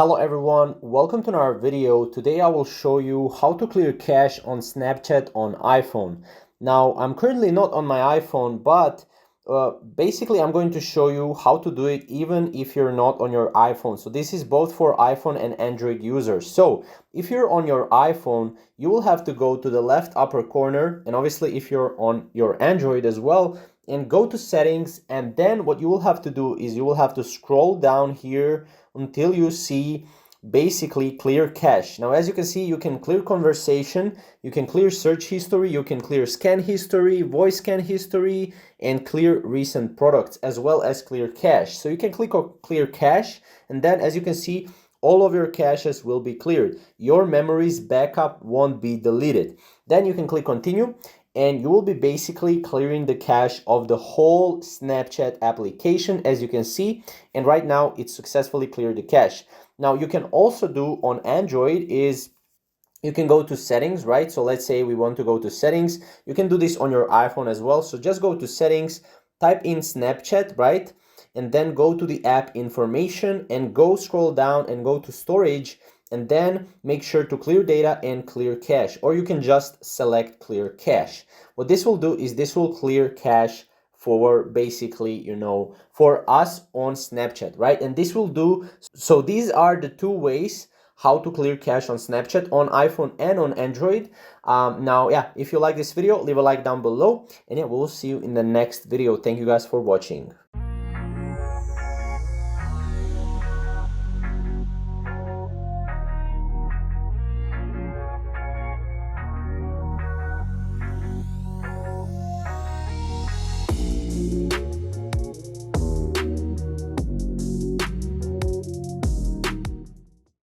Hello everyone, welcome to our video. Today I will show you how to clear cache on Snapchat on iPhone. Now I'm currently not on my iPhone, but basically I'm going to show you how to do it even if you're not on your iPhone. So this is both for iPhone and Android users. So if you're on your iPhone, you will have to go to the left upper corner, and obviously if you're on your Android as well, and go to settings, and then what you will have to do is you will have to scroll down here until you see basically clear cache. Now as you can see, you can clear conversation, you can clear search history, you can clear scan history, voice scan history, and clear recent products, as well as clear cache. So you can click on clear cache, and then as you can see, all of your caches will be cleared. Your memories backup won't be deleted. Then you can click continue, and you will be basically clearing the cache of the whole Snapchat application, as you can see. And right now it's successfully cleared the cache. Now you can also do on Android is you can go to settings, right? So let's say we want to go to settings. You can do this on your iPhone as well. So just go to settings, type in Snapchat, right? And then go to the app information and go scroll down and go to storage, and then make sure to clear data and clear cache, or you can just select clear cache. What this will do is this will clear cache for basically, for us on Snapchat, right? And this will do, so these are the two ways how to clear cache on Snapchat on iPhone and on Android. Now, yeah, if you like this video, leave a like down below, and yeah, we'll see you in the next video. Thank you guys for watching.